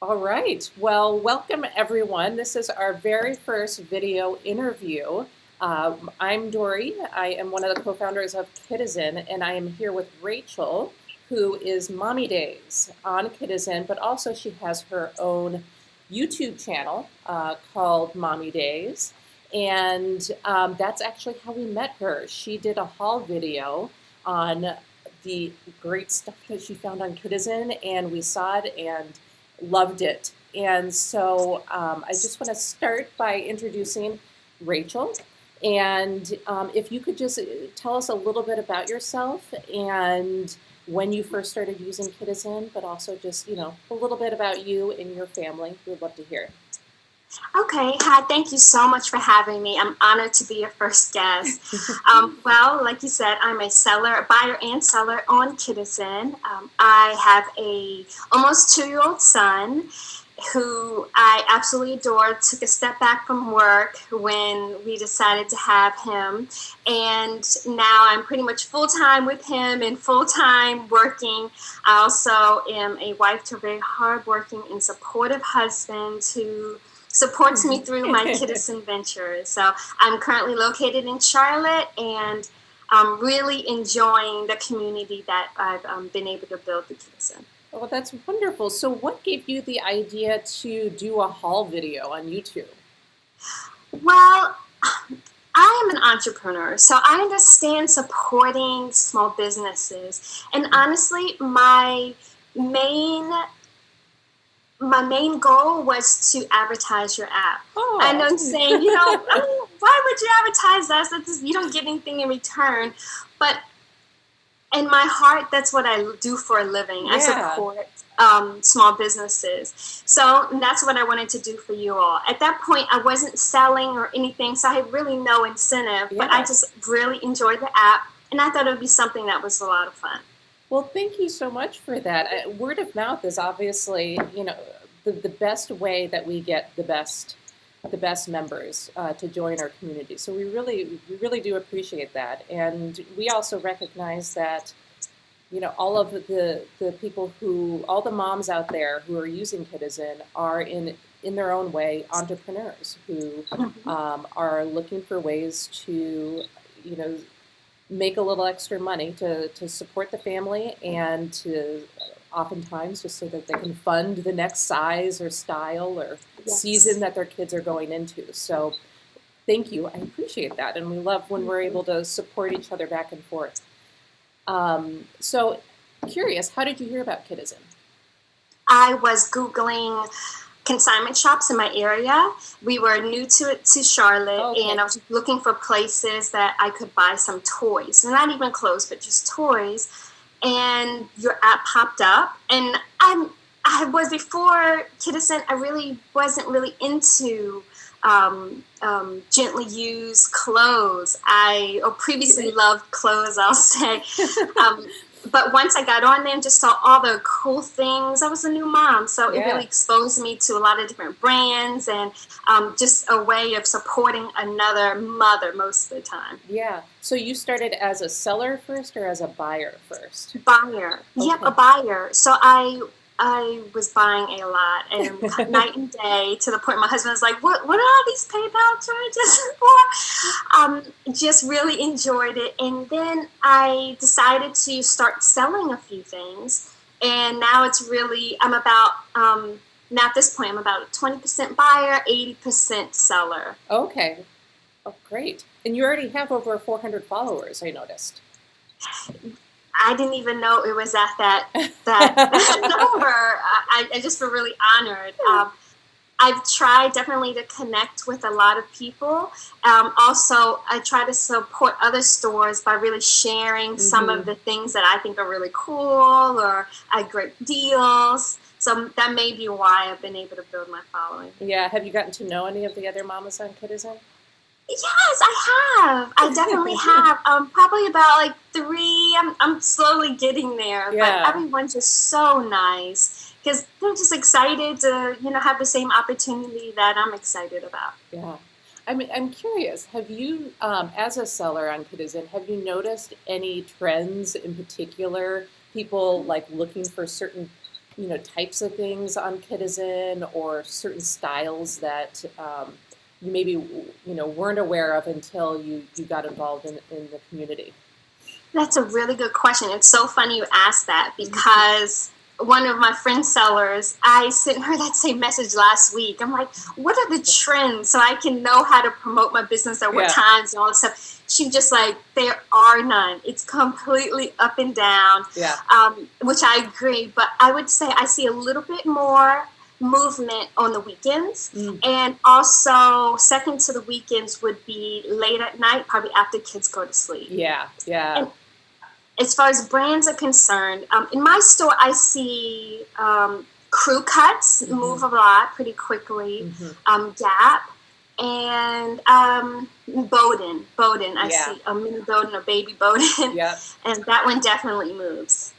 All right. Well, welcome everyone. This is our very first video interview. I'm Dory. I am one of the co-founders of Kidizen, and I am here with Rachel, who is Mommy Days on Kidizen, but also she has her own YouTube channel called Mommy Days. And that's actually how we met her. She did a haul video on the great stuff that she found on Kidizen, and we saw it and loved it. And so I just want to start by introducing Rachel. And if you could just tell us a little bit about yourself and when you first started using Kidizen, but also just, a little bit about you and your family. We'd love to hear it. Okay, hi, thank you so much for having me. I'm honored to be your first guest. Well, like you said, I'm a buyer and seller on Kidizen. I have a almost 2-year-old son who I absolutely adore. Took a step back from work when we decided to have him. And now I'm pretty much full-time with him and full-time working. I also am a wife to a very hardworking and supportive husband who supports me through my Kidizen ventures. So I'm currently located in Charlotte, and I'm really enjoying the community that I've been able to build with Kidizen. Oh, that's wonderful. So what gave you the idea to do a haul video on YouTube? Well, I am an entrepreneur, so I understand supporting small businesses. And honestly, my main goal was to advertise your app. Oh. I know I'm saying, why would you advertise us? You don't get anything in return. But in my heart, that's what I do for a living. Yeah. I support small businesses. So that's what I wanted to do for you all. At that point, I wasn't selling or anything, so I had really no incentive. Yeah. But I just really enjoyed the app, and I thought it would be something that was a lot of fun. Well, thank you so much for that. Word of mouth is obviously, the best way that we get the best members to join our community. So we really do appreciate that. And we also recognize that, all of the people all the moms out there who are using Kidizen are in their own way entrepreneurs who are looking for ways to, make a little extra money to support the family and to oftentimes just so that they can fund the next size or style or season that their kids are going into. So thank you. I appreciate that. And we love when we're able to support each other back and forth. So curious, how did you hear about Kidizen? I was Googling consignment shops in my area. We were new to Charlotte, and I was looking for places that I could buy some toys. Not even clothes, but just toys. And your app popped up, and I was before Kidizen. I really wasn't really into gently used clothes. I previously loved clothes, I'll say. But once I got on there and just saw all the cool things, I was a new mom. So it really exposed me to a lot of different brands and just a way of supporting another mother most of the time. Yeah. So you started as a seller first or as a buyer first? Buyer. Okay. Yep, a buyer. So I was buying a lot, and night and day, to the point my husband was like, what are all these PayPal charges for? Just really enjoyed it. And then I decided to start selling a few things. And now it's really, now at this point, I'm about a 20% buyer, 80% seller. Okay. Oh, great. And you already have over 400 followers, I noticed. I didn't even know it was at that number. I just feel really honored. I've tried definitely to connect with a lot of people. Also, I try to support other stores by really sharing some of the things that I think are really cool or great deals. So that may be why I've been able to build my following. Yeah. Have you gotten to know any of the other mamas on Kidizen? Yes, I have. I definitely have. Probably about 3. I'm slowly getting there, but everyone's just so nice because they're just excited to, have the same opportunity that I'm excited about. Yeah. I mean, I'm curious. Have you, as a seller on Kidizen, have you noticed any trends in particular? People looking for certain types of things on Kidizen or certain styles that you maybe weren't aware of until you got involved in the community? That's a really good question. It's so funny you asked that because one of my friend sellers, I sent her that same message last week. I'm like, what are the trends so I can know how to promote my business at what times and all this stuff? She just like, there are none. It's completely up and down, which I agree. But I would say I see a little bit more movement on the weekends, and also second to the weekends would be late at night, probably after kids go to sleep. And as far as brands are concerned, in my store I see Crew Cuts move a lot pretty quickly, Gap, and Bowden. I see a mini Bowden, a baby Bowden, and that one definitely moves.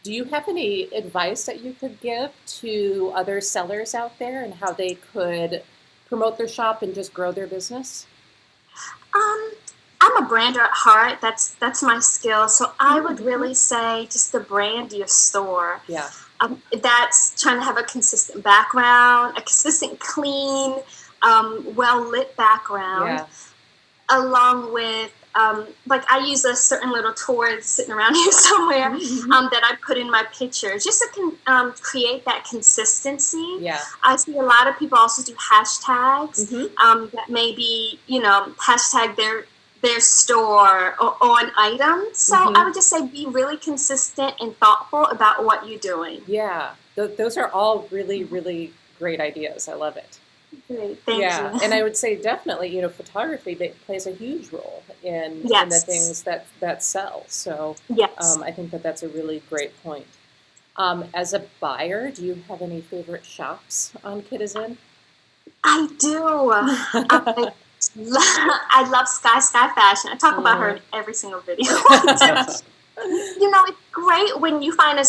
Do you have any advice that you could give to other sellers out there and how they could promote their shop and just grow their business? I'm a brander at heart. That's my skill. So I would really say just the brand your store. That's trying to have a consistent background, a consistent, clean, well-lit background, along with like I use a certain little toy sitting around here somewhere that I put in my pictures just to create that consistency. I see a lot of people also do hashtags that maybe, hashtag their store or on items. So I would just say be really consistent and thoughtful about what you're doing. Those are all really, really great ideas. I love it. Great. Thank you. And I would say definitely, photography plays a huge role in the things that sell. So I think that's a really great point. As a buyer, do you have any favorite shops on Kidizen? I do. I love Sky Fashion. I talk about her in every single video. It's great when you find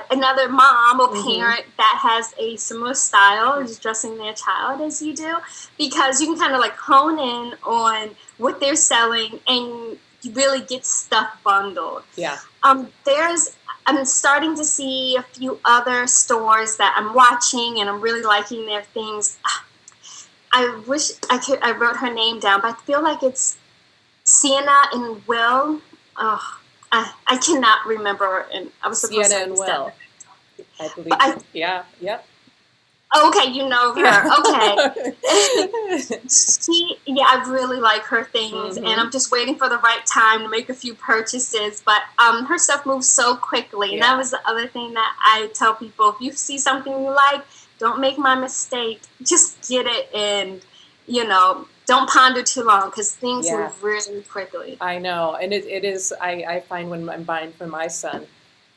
another mom or parent that has a similar style, is dressing their child as you do, because you can kind of like hone in on what they're selling and you really get stuff bundled. I'm starting to see a few other stores that I'm watching and I'm really liking their things. I wish I wrote her name down, but I feel like it's Sienna and Will. I cannot remember, and I was supposed Sienna to and Will. I believe. Okay, you know her. Okay. I really like her things, and I'm just waiting for the right time to make a few purchases. But her stuff moves so quickly, and that was the other thing that I tell people: if you see something you like, don't make my mistake. Just get it, and don't ponder too long because things move really quickly. I know, and it is. I find when I'm buying for my son,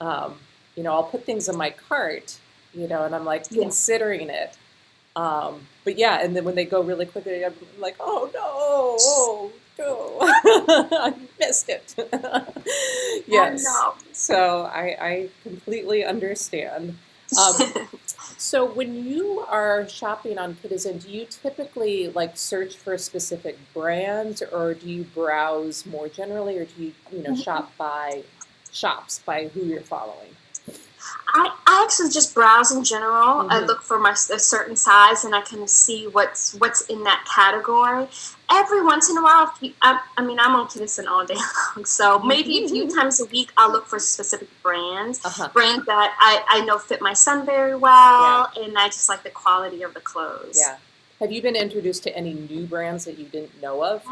I'll put things in my cart, and I'm like considering it. But and then when they go really quickly, I'm like, oh no, I missed it. Yes. Oh, no. So I completely understand. So when you are shopping on Kidizen, do you typically search for specific brands, or do you browse more generally, or do you shop by who you're following? I actually just browse in general. I look for a certain size, and I can see what's in that category. Every once in a while, I'm on Kidizen all day long, so maybe a few times a week I'll look for specific brands, brands that I know fit my son very well, and I just like the quality of the clothes. Have you been introduced to any new brands that you didn't know of?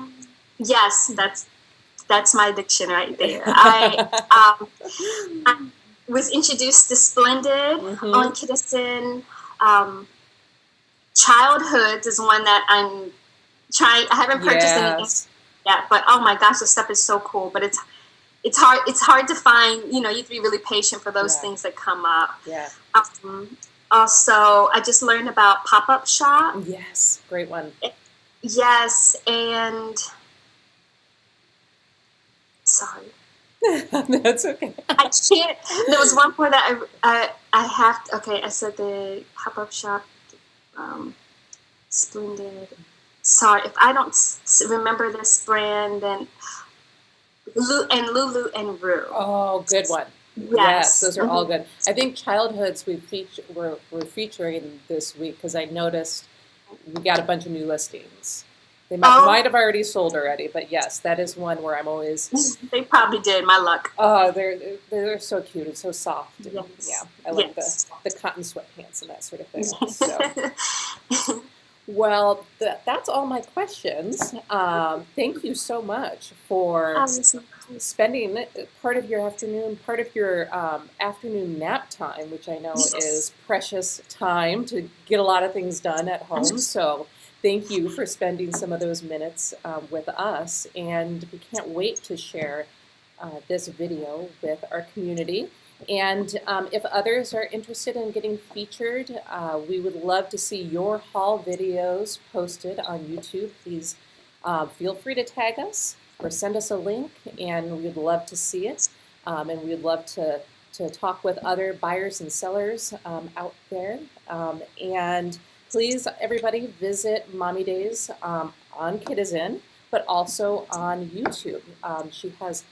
Yes, that's my addiction right there. I was introduced to Splendid on Kidizen. Childhoods is one that I'm trying. I haven't purchased anything yet, but oh my gosh, the stuff is so cool. But it's hard to find. You have to be really patient for those things that come up. Also, I just learned about Pop-Up Shop. Yes, great one. Yes, and sorry. That's okay. I can't. There was one more that I have to. Okay, I said the Pop-Up Shop, Splendid. Sorry, if I don't remember this brand, then Lulu and Rue. Oh, good one. Yes, Yes. those are all good. I think childhoods we're featuring this week because I noticed we got a bunch of new listings. They might Oh, have already sold already, but yes, that is one where I'm always. they probably did. My luck. Oh, they're so cute and so soft, and yeah, Yes. I like Yes. the cotton sweatpants and that sort of thing. So. Well, that's all my questions. Thank you so much for spending part of your afternoon, part of your afternoon nap time, which I know Yes. is precious time to get a lot of things done at home. So thank you for spending some of those minutes with us. And we can't wait to share this video with our community. And if others are interested in getting featured, we would love to see your haul videos posted on YouTube. Please feel free to tag us or send us a link, and we'd love to see it. And we'd love to talk with other buyers and sellers out there. And please, everybody, visit Mommy Days on Kidizen, but also on YouTube. She has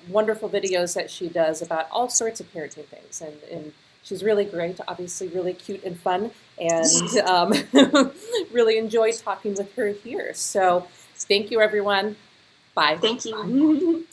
wonderful videos that she does about all sorts of parenting things, and she's really great, obviously really cute and fun, and really enjoyed talking with her here. So thank you, everyone. Bye. Thank you.